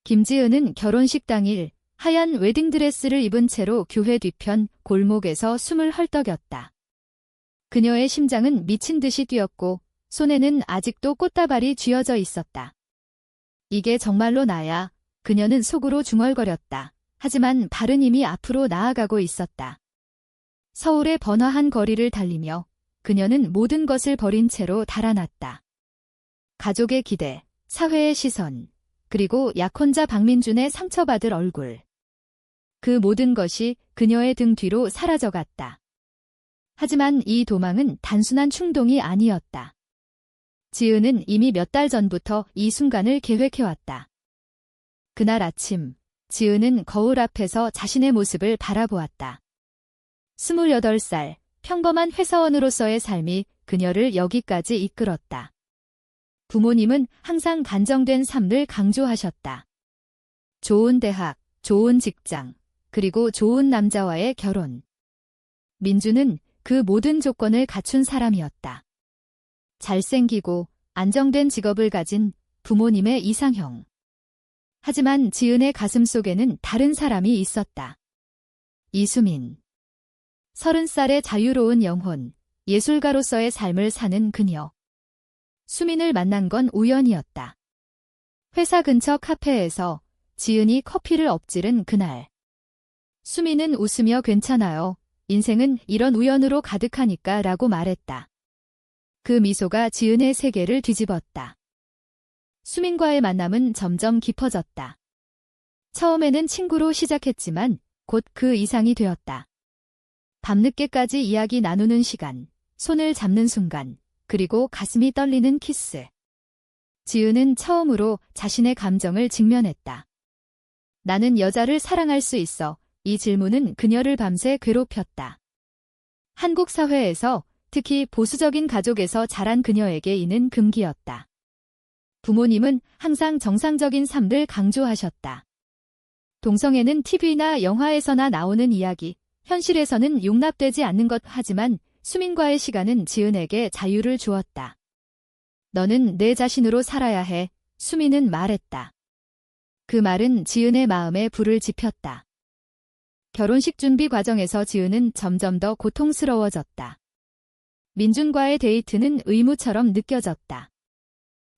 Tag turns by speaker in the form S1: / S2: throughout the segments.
S1: 김지은은 결혼식 당일 하얀 웨딩드레스를 입은 채로 교회 뒤편 골목에서 숨을 헐떡였다. 그녀의 심장은 미친 듯이 뛰었고 손에는 아직도 꽃다발이 쥐어져 있었다. 이게 정말로 나야. 그녀는 속으로 중얼거렸다. 하지만 발은 이미 앞으로 나아가고 있었다. 서울의 번화한 거리를 달리며 그녀는 모든 것을 버린 채로 달아났다. 가족의 기대, 사회의 시선, 그리고 약혼자 박민준의 상처받을 얼굴. 그 모든 것이 그녀의 등 뒤로 사라져갔다. 하지만 이 도망은 단순한 충동이 아니었다. 지은은 이미 몇 달 전부터 이 순간을 계획해왔다. 그날 아침, 지은은 거울 앞에서 자신의 모습을 바라보았다. 28살, 평범한 회사원으로서의 삶이 그녀를 여기까지 이끌었다. 부모님은 항상 단정된 삶을 강조하셨다. 좋은 대학, 좋은 직장, 그리고 좋은 남자와의 결혼. 민주는 그 모든 조건을 갖춘 사람이었다. 잘생기고 안정된 직업을 가진 부모님의 이상형. 하지만 지은의 가슴 속에는 다른 사람이 있었다. 이수민. 30살의 자유로운 영혼, 예술가로서의 삶을 사는 그녀. 수민을 만난 건 우연이었다. 회사 근처 카페에서 지은이 커피를 엎지른 그날. 수민은 웃으며 괜찮아요. 인생은 이런 우연으로 가득하니까 라고 말했다. 그 미소가 지은의 세계를 뒤집었다. 수민과의 만남은 점점 깊어졌다. 처음에는 친구로 시작했지만 곧 그 이상이 되었다. 밤늦게까지 이야기 나누는 시간, 손을 잡는 순간, 그리고 가슴이 떨리는 키스. 지은은 처음으로 자신의 감정을 직면했다. 나는 여자를 사랑할 수 있어. 이 질문은 그녀를 밤새 괴롭혔다. 한국 사회에서, 특히 보수적인 가족에서 자란 그녀에게 이는 금기였다. 부모님은 항상 정상적인 삶을 강조하셨다. 동성애는 TV나 영화에서나 나오는 이야기, 현실에서는 용납되지 않는 것. 하지만 수민과의 시간은 지은에게 자유를 주었다. 너는 내 자신으로 살아야 해, 수민은 말했다. 그 말은 지은의 마음에 불을 지폈다. 결혼식 준비 과정에서 지은은 점점 더 고통스러워졌다. 민준과의 데이트는 의무처럼 느껴졌다.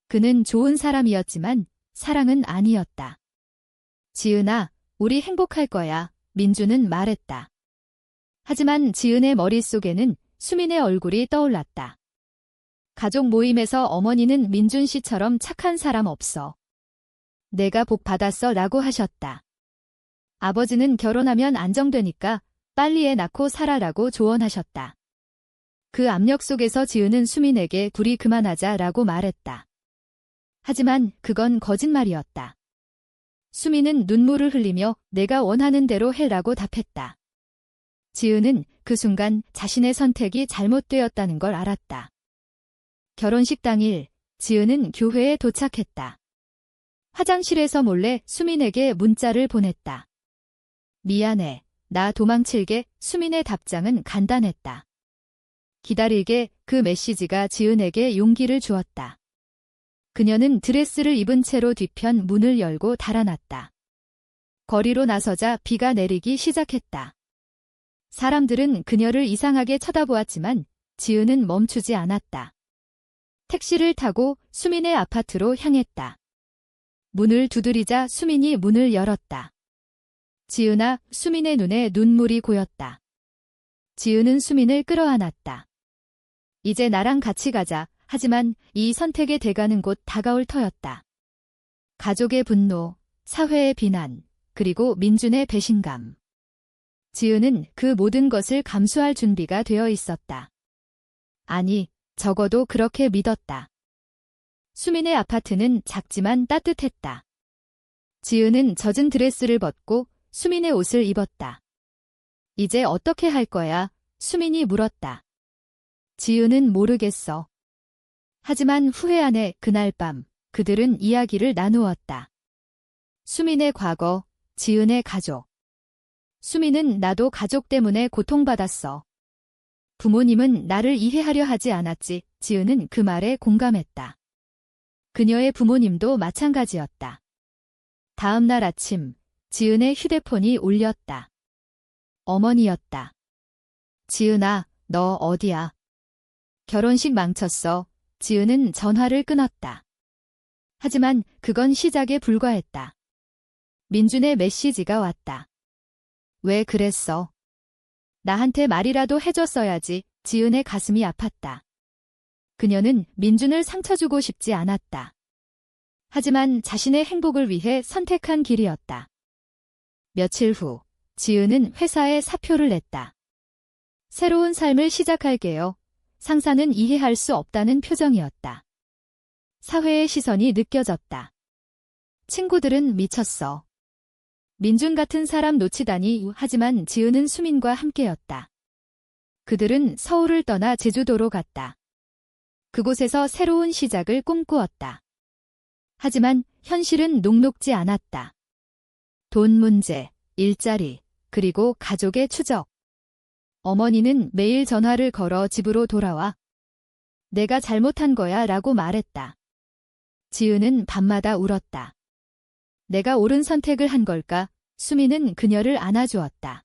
S1: 그는 좋은 사람이었지만 사랑은 아니었다. 지은아, 우리 행복할 거야, 민준은 말했다. 하지만 지은의 머릿속에는 수민의 얼굴이 떠올랐다. 가족 모임에서 어머니는 민준 씨처럼 착한 사람 없어. 내가 복 받았어 라고 하셨다. 아버지는 결혼하면 안정되니까 빨리 애 낳고 살아라고 조언하셨다. 그 압력 속에서 지은은 수민에게 둘이 그만하자 라고 말했다. 하지만 그건 거짓말이었다. 수민은 눈물을 흘리며 내가 원하는 대로 해라고 답했다. 지은은 그 순간 자신의 선택이 잘못되었다는 걸 알았다. 결혼식 당일, 지은은 교회에 도착했다. 화장실에서 몰래 수민에게 문자를 보냈다. 미안해, 나 도망칠게. 수민의 답장은 간단했다. 기다리게. 그 메시지가 지은에게 용기를 주었다. 그녀는 드레스를 입은 채로 뒤편 문을 열고 달아났다. 거리로 나서자 비가 내리기 시작했다. 사람들은 그녀를 이상하게 쳐다보았지만 지은은 멈추지 않았다. 택시를 타고 수민의 아파트로 향했다. 문을 두드리자 수민이 문을 열었다. 지은아, 수민의 눈에 눈물이 고였다. 지은은 수민을 끌어안았다. 이제 나랑 같이 가자. 하지만 이 선택의 대가는 곧 다가올 터였다. 가족의 분노, 사회의 비난, 그리고 민준의 배신감. 지은은 그 모든 것을 감수할 준비가 되어 있었다. 아니, 적어도 그렇게 믿었다. 수민의 아파트는 작지만 따뜻했다. 지은은 젖은 드레스를 벗고 수민의 옷을 입었다. 이제 어떻게 할 거야? 수민이 물었다. 지은은 모르겠어. 하지만 후회 안에 그날 밤 그들은 이야기를 나누었다. 수민의 과거, 지은의 가족. 수민은 나도 가족 때문에 고통받았어. 부모님은 나를 이해하려 하지 않았지. 지은은 그 말에 공감했다. 그녀의 부모님도 마찬가지였다. 다음 날 아침, 지은의 휴대폰이 울렸다. 어머니였다. 지은아, 너 어디야? 결혼식 망쳤어. 지은은 전화를 끊었다. 하지만 그건 시작에 불과했다. 민준의 메시지가 왔다. 왜 그랬어? 나한테 말이라도 해줬어야지. 지은의 가슴이 아팠다. 그녀는 민준을 상처 주고 싶지 않았다. 하지만 자신의 행복을 위해 선택한 길이었다. 며칠 후, 지은은 회사에 사표를 냈다. 새로운 삶을 시작할게요. 상사는 이해할 수 없다는 표정이었다. 사회의 시선이 느껴졌다. 친구들은 미쳤어. 민준 같은 사람 놓치다니. 하지만 지은은 수민과 함께였다. 그들은 서울을 떠나 제주도로 갔다. 그곳에서 새로운 시작을 꿈꾸었다. 하지만 현실은 녹록지 않았다. 돈 문제, 일자리, 그리고 가족의 추적. 어머니는 매일 전화를 걸어 집으로 돌아와. 내가 잘못한 거야 라고 말했다. 지은은 밤마다 울었다. 내가 옳은 선택을 한 걸까? 수미는 그녀를 안아주었다.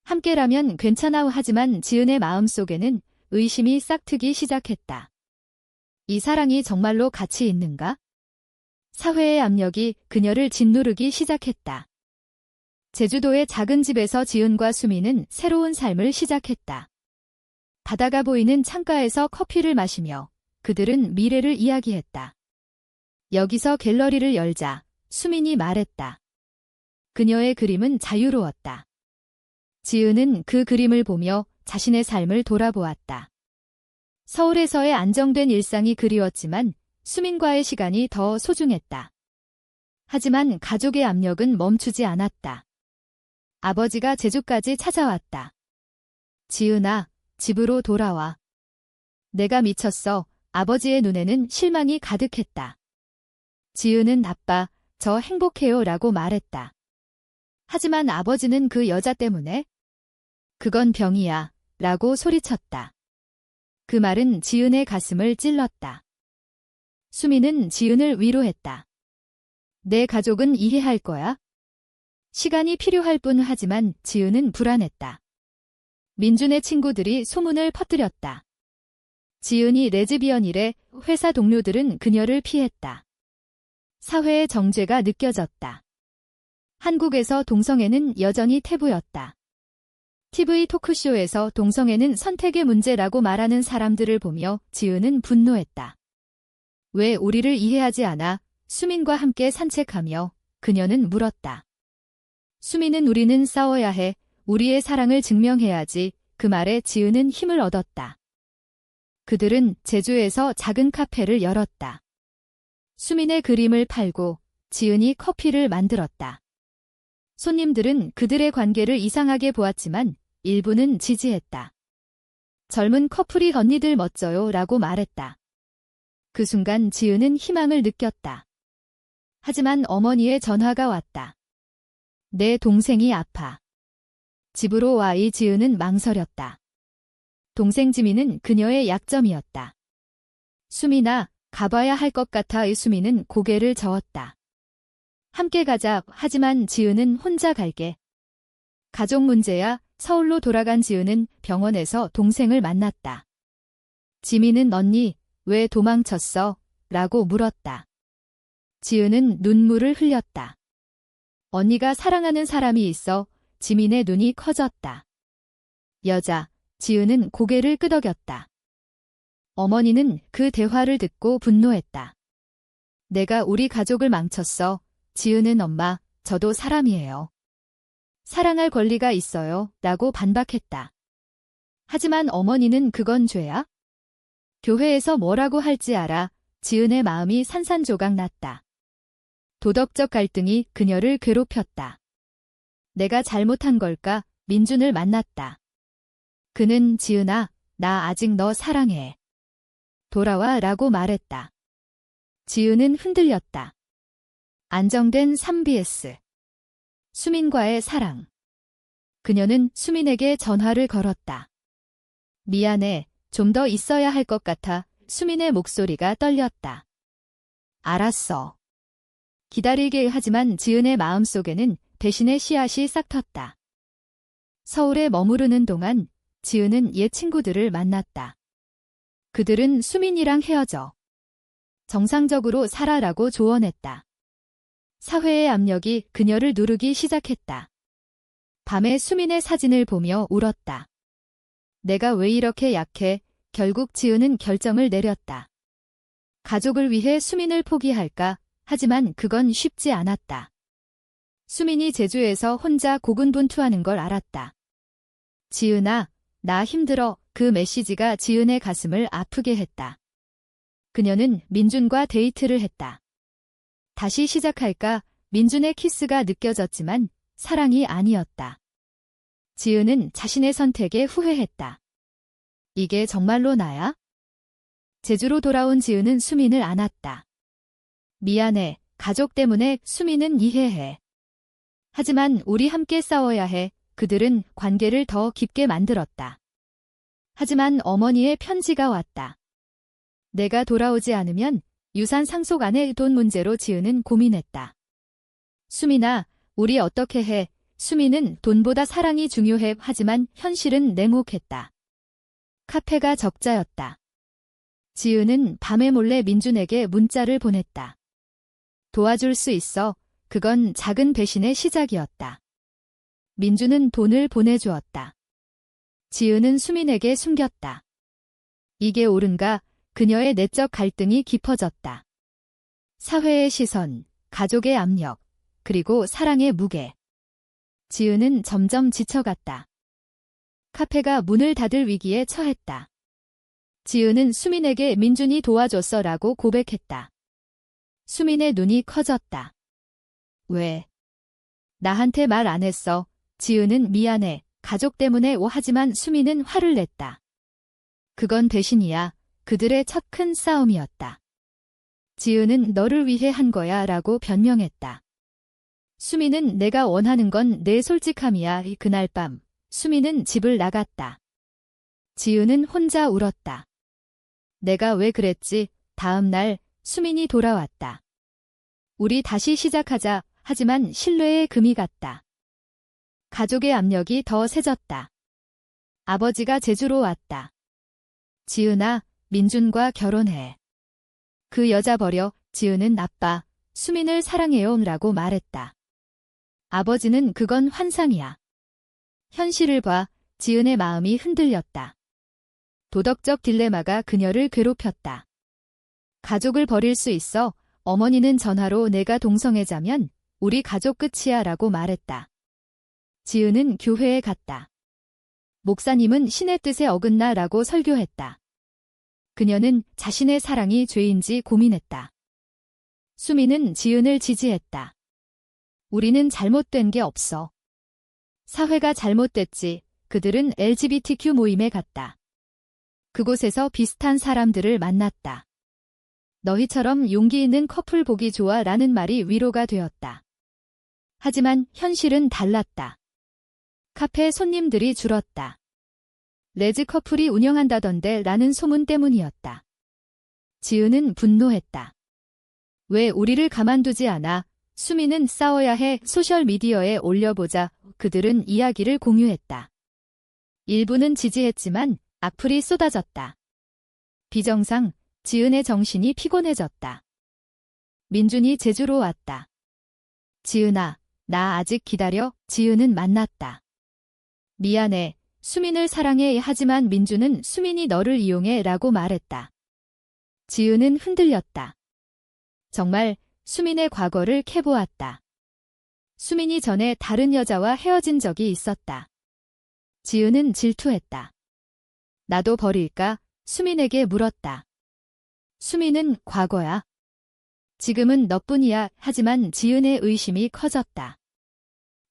S1: 함께라면 괜찮아. 하지만 지은의 마음속에는 의심이 싹트기 시작했다. 이 사랑이 정말로 가치 있는가? 사회의 압력이 그녀를 짓누르기 시작했다. 제주도의 작은 집에서 지은과 수미는 새로운 삶을 시작했다. 바다가 보이는 창가에서 커피를 마시며 그들은 미래를 이야기했다. 여기서 갤러리를 열자. 수민이 말했다. 그녀의 그림은 자유로웠다. 지은은 그 그림을 보며 자신의 삶을 돌아보았다. 서울에서의 안정된 일상이 그리웠지만 수민과의 시간이 더 소중했다. 하지만 가족의 압력은 멈추지 않았다. 아버지가 제주까지 찾아왔다. 지은아, 집으로 돌아와. 내가 미쳤어. 아버지의 눈에는 실망이 가득했다. 지은은 아빠, 저 행복해요 라고 말했다. 하지만 아버지는 그 여자 때문에? 그건 병이야 라고 소리쳤다. 그 말은 지은의 가슴을 찔렀다. 수미는 지은을 위로했다. 내 가족은 이해할 거야? 시간이 필요할 뿐. 하지만 지은은 불안했다. 민준의 친구들이 소문을 퍼뜨렸다. 지은이 레즈비언이래. 회사 동료들은 그녀를 피했다. 사회의 정죄가 느껴졌다. 한국에서 동성애는 여전히 태부였다. TV 토크쇼에서 동성애는 선택의 문제라고 말하는 사람들을 보며 지은은 분노했다. 왜 우리를 이해하지 않아? 수민과 함께 산책하며 그녀는 물었다. 수민은 우리는 싸워야 해. 우리의 사랑을 증명해야지. 그 말에 지은은 힘을 얻었다. 그들은 제주에서 작은 카페를 열었다. 수민의 그림을 팔고 지은이 커피를 만들었다. 손님들은 그들의 관계를 이상하게 보았지만 일부는 지지했다. 젊은 커플이 언니들 멋져요 라고 말했다. 그 순간 지은은 희망을 느꼈다. 하지만 어머니의 전화가 왔다. 내 동생이 아파. 집으로 와. 이 지은은 망설였다. 동생 지민은 그녀의 약점이었다. 수민아, 가봐야 할 것 같아. 이 수민은 고개를 저었다. 함께 가자. 하지만 지은은 혼자 갈게. 가족 문제야. 서울로 돌아간 지은은 병원에서 동생을 만났다. 지민은 언니, 왜 도망쳤어? 라고 물었다. 지은은 눈물을 흘렸다. 언니가 사랑하는 사람이 있어. 지민의 눈이 커졌다. 여자, 지은은 고개를 끄덕였다. 어머니는 그 대화를 듣고 분노했다. 내가 우리 가족을 망쳤어. 지은은 엄마, 저도 사람이에요. 사랑할 권리가 있어요. 라고 반박했다. 하지만 어머니는 그건 죄야? 교회에서 뭐라고 할지 알아. 지은의 마음이 산산조각 났다. 도덕적 갈등이 그녀를 괴롭혔다. 내가 잘못한 걸까? 민준을 만났다. 그는 지은아, 나 아직 너 사랑해. 돌아와 라고 말했다. 지은은 흔들렸다. 안정된 3BS. 수민과의 사랑. 그녀는 수민에게 전화를 걸었다. 미안해, 좀 더 있어야 할 것 같아. 수민의 목소리가 떨렸다. 알았어. 기다리게 하지만 지은의 마음속에는 배신의 씨앗이 싹 텄다. 서울에 머무르는 동안 지은은 옛 친구들을 만났다. 그들은 수민이랑 헤어져 정상적으로 살아라고 조언했다. 사회의 압력이 그녀를 누르기 시작했다. 밤에 수민의 사진을 보며 울었다. 내가 왜 이렇게 약해? 결국 지은은 결정을 내렸다. 가족을 위해 수민을 포기할까? 하지만 그건 쉽지 않았다. 수민이 제주에서 혼자 고군분투하는 걸 알았다. 지은아, 나 힘들어. 그 메시지가 지은의 가슴을 아프게 했다. 그녀는 민준과 데이트를 했다. 다시 시작할까? 민준의 키스가 느껴졌지만 사랑이 아니었다. 지은은 자신의 선택에 후회했다. 이게 정말로 나야? 제주로 돌아온 지은은 수민을 안았다. 미안해. 가족 때문에 수민은 이해해. 하지만 우리 함께 싸워야 해. 그들은 관계를 더 깊게 만들었다. 하지만 어머니의 편지가 왔다. 내가 돌아오지 않으면 유산 상속 안의 돈 문제로 지은은 고민했다. 수민아, 우리 어떻게 해? 수민은 돈보다 사랑이 중요해. 하지만 현실은 냉혹했다. 카페가 적자였다. 지은은 밤에 몰래 민준에게 문자를 보냈다. 도와줄 수 있어. 그건 작은 배신의 시작이었다. 민준은 돈을 보내주었다. 지은은 수민에게 숨겼다. 이게 옳은가? 그녀의 내적 갈등이 깊어졌다. 사회의 시선, 가족의 압력, 그리고 사랑의 무게. 지은은 점점 지쳐갔다. 카페가 문을 닫을 위기에 처했다. 지은은 수민에게 민준이 도와줬어라고 고백했다. 수민의 눈이 커졌다. 왜? 나한테 말 안 했어. 지은은 미안해. 가족 때문에 하지만 수민은 화를 냈다. 그건 배신이야. 그들의 첫 큰 싸움이었다. 지은은 너를 위해 한 거야 라고 변명했다. 수민은 내가 원하는 건 내 솔직함이야. 그날 밤 수민은 집을 나갔다. 지은은 혼자 울었다. 내가 왜 그랬지? 다음 날 수민이 돌아왔다. 우리 다시 시작하자. 하지만 신뢰의 금이 갔다. 가족의 압력이 더 세졌다. 아버지가 제주로 왔다. 지은아, 민준과 결혼해. 그 여자 버려. 지은은 아빠, 수민을 사랑해요 라고 말했다. 아버지는 그건 환상이야. 현실을 봐. 지은의 마음이 흔들렸다. 도덕적 딜레마가 그녀를 괴롭혔다. 가족을 버릴 수 있어. 어머니는 전화로 내가 동성애자면 우리 가족 끝이야 라고 말했다. 지은은 교회에 갔다. 목사님은 신의 뜻에 어긋나 라고 설교했다. 그녀는 자신의 사랑이 죄인지 고민했다. 수민은 지은을 지지했다. 우리는 잘못된 게 없어. 사회가 잘못됐지. 그들은 LGBTQ 모임에 갔다. 그곳에서 비슷한 사람들을 만났다. 너희처럼 용기 있는 커플 보기 좋아 라는 말이 위로가 되었다. 하지만 현실은 달랐다. 카페 손님들이 줄었다. 레즈 커플이 운영한다던데 라는 소문 때문이었다. 지은은 분노했다. 왜 우리를 가만두지 않아? 수민은 싸워야 해. 소셜미디어에 올려보자. 그들은 이야기를 공유했다. 일부는 지지했지만 악플이 쏟아졌다. 비정상, 지은의 정신이 피곤해졌다. 민준이 제주로 왔다. 지은아, 나 아직 기다려. 지은은 만났다. 미안해. 수민을 사랑해. 하지만 민준은 수민이 너를 이용해 라고 말했다. 지은은 흔들렸다. 정말 수민의 과거를 캐보았다. 수민이 전에 다른 여자와 헤어진 적이 있었다. 지은은 질투했다. 나도 버릴까? 수민에게 물었다. 수민은 과거야. 지금은 너뿐이야. 하지만 지은의 의심이 커졌다.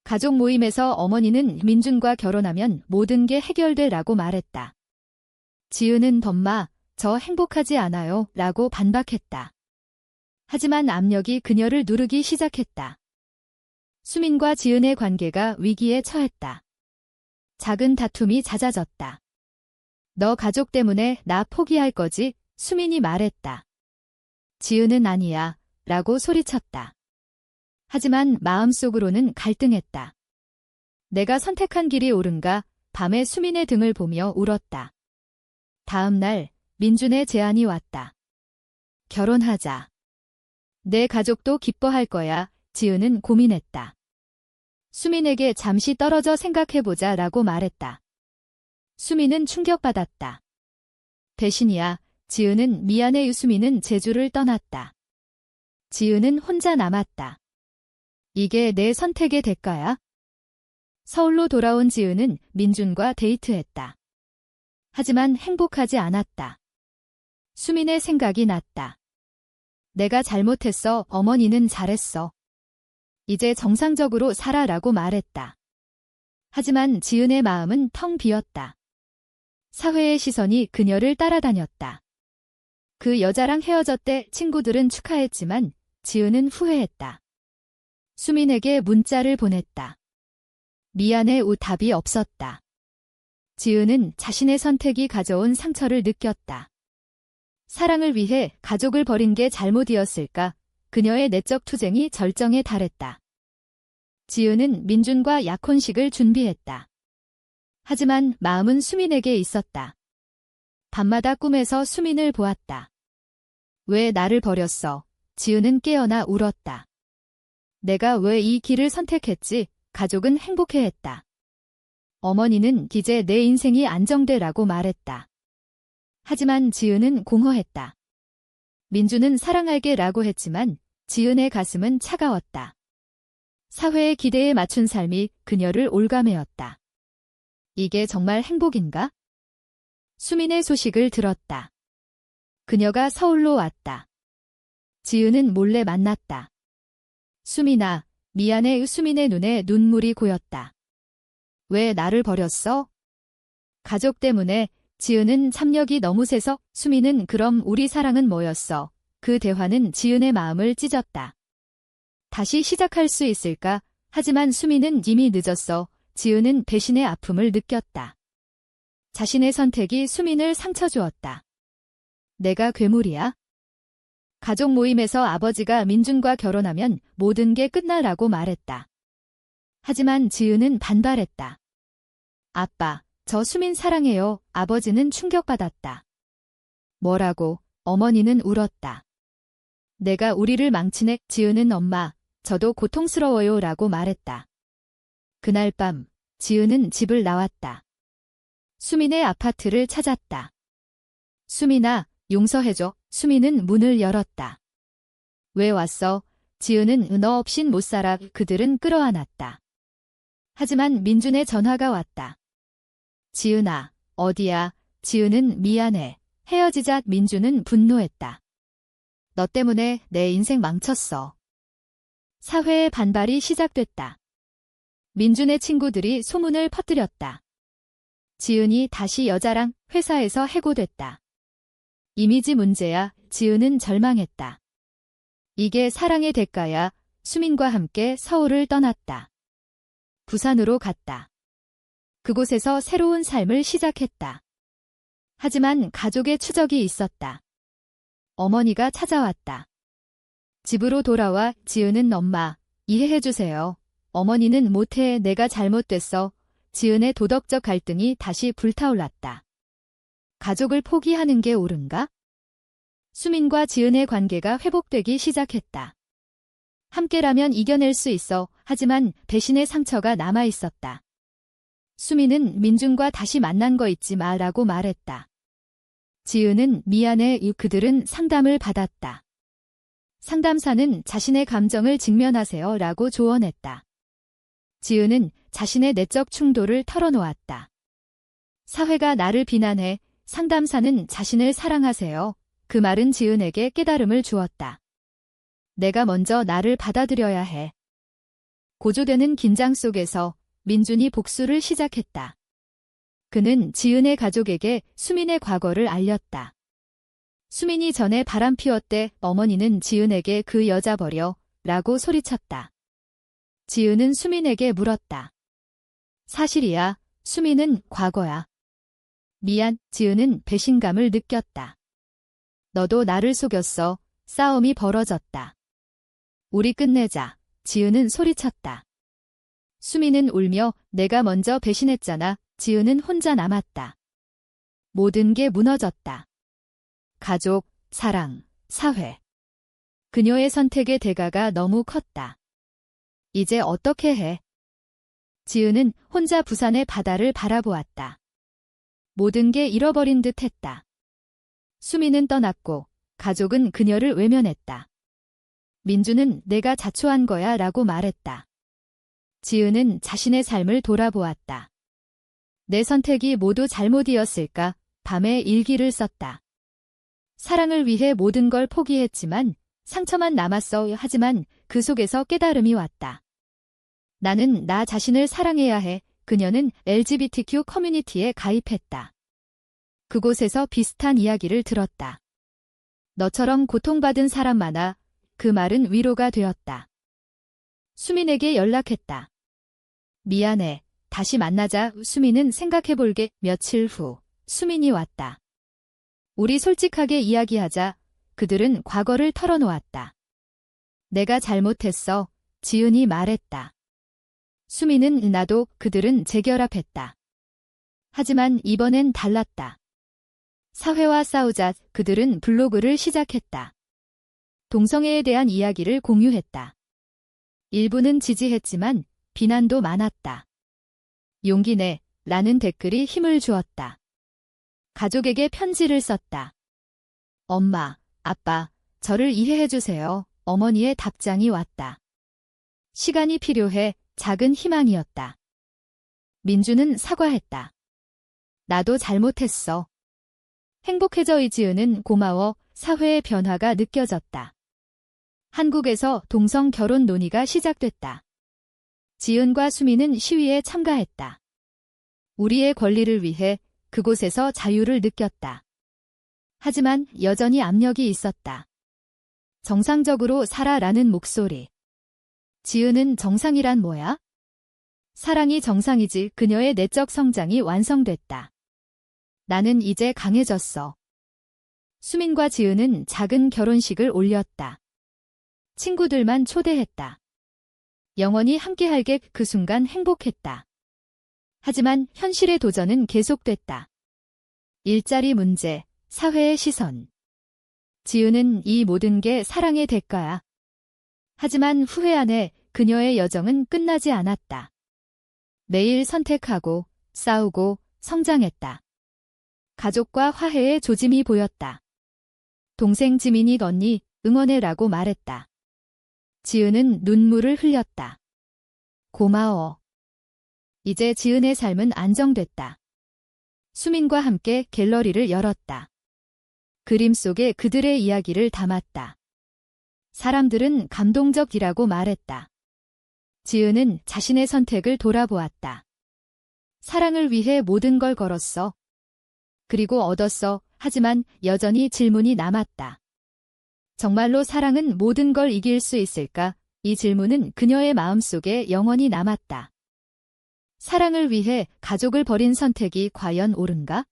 S1: 가족 모임에서 어머니는 민준과 결혼하면 모든 게 해결돼 라고 말했다. 지은은 덤마, 저 행복하지 않아요 라고 반박했다. 하지만 압력이 그녀를 누르기 시작했다. 수민과 지은의 관계가 위기에 처했다. 작은 다툼이 잦아졌다. 너 가족 때문에 나 포기할 거지? 수민이 말했다. 지은은 아니야 라고 소리쳤다. 하지만 마음속으로는 갈등했다. 내가 선택한 길이 옳은가? 밤에 수민의 등을 보며 울었다. 다음 날 민준의 제안이 왔다. 결혼하자. 내 가족도 기뻐할 거야. 지은은 고민했다. 수민에게 잠시 떨어져 생각해보자 라고 말했다. 수민은 충격받았다. 배신이야. 지은은 미안해. 수민은 제주를 떠났다. 지은은 혼자 남았다. 이게 내 선택의 대가야? 서울로 돌아온 지은은 민준과 데이트했다. 하지만 행복하지 않았다. 수민의 생각이 났다. 내가 잘못했어. 어머니는 잘했어. 이제 정상적으로 살아라고 말했다. 하지만 지은의 마음은 텅 비었다. 사회의 시선이 그녀를 따라다녔다. 그 여자랑 헤어졌대. 친구들은 축하했지만 지은은 후회했다. 수민에게 문자를 보냈다. 미안해. 답이 없었다. 지은은 자신의 선택이 가져온 상처를 느꼈다. 사랑을 위해 가족을 버린 게 잘못이었을까? 그녀의 내적 투쟁이 절정에 달했다. 지은은 민준과 약혼식을 준비했다. 하지만 마음은 수민에게 있었다. 밤마다 꿈에서 수민을 보았다. 왜 나를 버렸어? 지은은 깨어나 울었다. 내가 왜 이 길을 선택했지? 가족은 행복해했다. 어머니는 이제 내 인생이 안정되라고 말했다. 하지만 지은은 공허했다. 민준은 사랑할게 라고 했지만 지은의 가슴은 차가웠다. 사회의 기대에 맞춘 삶이 그녀를 올가매었다. 이게 정말 행복인가? 수민의 소식을 들었다. 그녀가 서울로 왔다. 지은은 몰래 만났다. 수민아, 미안해. 수민의 눈에 눈물이 고였다. 왜 나를 버렸어? 가족 때문에. 지은은 참력이 너무 세서. 수민은 그럼 우리 사랑은 뭐였어? 그 대화는 지은의 마음을 찢었다. 다시 시작할 수 있을까? 하지만 수민은 이미 늦었어. 지은은 배신의 아픔을 느꼈다. 자신의 선택이 수민을 상처 주었다. 내가 괴물이야? 가족 모임에서 아버지가 민준과 결혼하면 모든 게 끝나라고 말했다. 하지만 지은은 반발했다. 아빠, 저 수민 사랑해요. 아버지는 충격받았다. 뭐라고? 어머니는 울었다. 내가 우리를 망치네. 지은은 엄마, 저도 고통스러워요 라고 말했다. 그날 밤, 지은은 집을 나왔다. 수민의 아파트를 찾았다. 수민아, 용서해줘. 수민은 문을 열었다. 왜 왔어? 지은은 너 없인 못 살아. 그들은 끌어안았다. 하지만 민준의 전화가 왔다. 지은아, 어디야? 지은은 미안해. 헤어지자. 민준은 분노했다. 너 때문에 내 인생 망쳤어. 사회의 반발이 시작됐다. 민준의 친구들이 소문을 퍼뜨렸다. 지은이 다시 여자랑 회사에서 해고됐다. 이미지 문제야. 지은은 절망했다. 이게 사랑의 대가야. 수민과 함께 서울을 떠났다. 부산으로 갔다. 그곳에서 새로운 삶을 시작했다. 하지만 가족의 추적이 있었다. 어머니가 찾아왔다. 집으로 돌아와. 지은은 엄마, 이해해주세요. 어머니는 못해. 내가 잘못됐어. 지은의 도덕적 갈등이 다시 불타올랐다. 가족을 포기하는 게 옳은가? 수민과 지은의 관계가 회복되기 시작했다. 함께라면 이겨낼 수 있어. 하지만 배신의 상처가 남아있었다. 수민은 민준과 다시 만난 거 잊지 마라고 말했다. 지은은 미안해. 그들은 상담을 받았다. 상담사는 자신의 감정을 직면하세요 라고 조언했다. 지은은 자신의 내적 충돌을 털어놓았다. 사회가 나를 비난해. 상담사는 자신을 사랑하세요. 그 말은 지은에게 깨달음을 주었다. 내가 먼저 나를 받아들여야 해. 고조되는 긴장 속에서 민준이 복수를 시작했다. 그는 지은의 가족에게 수민의 과거를 알렸다. 수민이 전에 바람 피웠대. 어머니는 지은에게 그 여자 버려 라고 소리쳤다. 지은은 수민에게 물었다. 사실이야. 수민은 과거야. 미안. 지은은 배신감을 느꼈다. 너도 나를 속였어. 싸움이 벌어졌다. 우리 끝내자. 지은은 소리쳤다. 수미는 울며 내가 먼저 배신했잖아. 지은은 혼자 남았다. 모든 게 무너졌다. 가족, 사랑, 사회. 그녀의 선택의 대가가 너무 컸다. 이제 어떻게 해? 지은은 혼자 부산의 바다를 바라보았다. 모든 게 잃어버린 듯 했다. 수미는 떠났고 가족은 그녀를 외면했다. 민주는 내가 자초한 거야 라고 말했다. 지은은 자신의 삶을 돌아보았다. 내 선택이 모두 잘못이었을까? 밤에 일기를 썼다. 사랑을 위해 모든 걸 포기했지만 상처만 남았어. 하지만 그 속에서 깨달음이 왔다. 나는 나 자신을 사랑해야 해. 그녀는 LGBTQ 커뮤니티에 가입했다. 그곳에서 비슷한 이야기를 들었다. 너처럼 고통받은 사람 많아. 그 말은 위로가 되었다. 수민에게 연락했다. 미안해. 다시 만나자. 수민은 생각해볼게. 며칠 후 수민이 왔다. 우리 솔직하게 이야기하자. 그들은 과거를 털어놓았다. 내가 잘못했어. 지은이 말했다. 수민은 나도. 그들은 재결합했다. 하지만 이번엔 달랐다. 사회와 싸우자. 그들은 블로그를 시작했다. 동성애에 대한 이야기를 공유했다. 일부는 지지했지만 비난도 많았다. 용기 내 라는 댓글이 힘을 주었다. 가족에게 편지를 썼다. 엄마, 아빠, 저를 이해해주세요. 어머니의 답장이 왔다. 시간이 필요해. 작은 희망이었다. 민주는 사과했다. 나도 잘못했어. 행복해져. 이지은은 고마워. 사회의 변화가 느껴졌다. 한국에서 동성 결혼 논의가 시작됐다. 지은과 수미는 시위에 참가했다. 우리의 권리를 위해 그곳에서 자유를 느꼈다. 하지만 여전히 압력이 있었다. 정상적으로 살아라는 목소리. 지은은 정상이란 뭐야? 사랑이 정상이지. 그녀의 내적 성장이 완성됐다. 나는 이제 강해졌어. 수민과 지은은 작은 결혼식을 올렸다. 친구들만 초대했다. 영원히 함께할게. 그 순간 행복했다. 하지만 현실의 도전은 계속됐다. 일자리 문제, 사회의 시선. 지은은 이 모든 게 사랑의 대가야. 하지만 후회 안에 그녀의 여정은 끝나지 않았다. 매일 선택하고 싸우고 성장했다. 가족과 화해의 조짐이 보였다. 동생 지민이 언니 응원해라고 말했다. 지은은 눈물을 흘렸다. 고마워. 이제 지은의 삶은 안정됐다. 수민과 함께 갤러리를 열었다. 그림 속에 그들의 이야기를 담았다. 사람들은 감동적이라고 말했다. 지은은 자신의 선택을 돌아보았다. 사랑을 위해 모든 걸 걸었어. 그리고 얻었어. 하지만 여전히 질문이 남았다. 정말로 사랑은 모든 걸 이길 수 있을까? 이 질문은 그녀의 마음속에 영원히 남았다. 사랑을 위해 가족을 버린 선택이 과연 옳은가?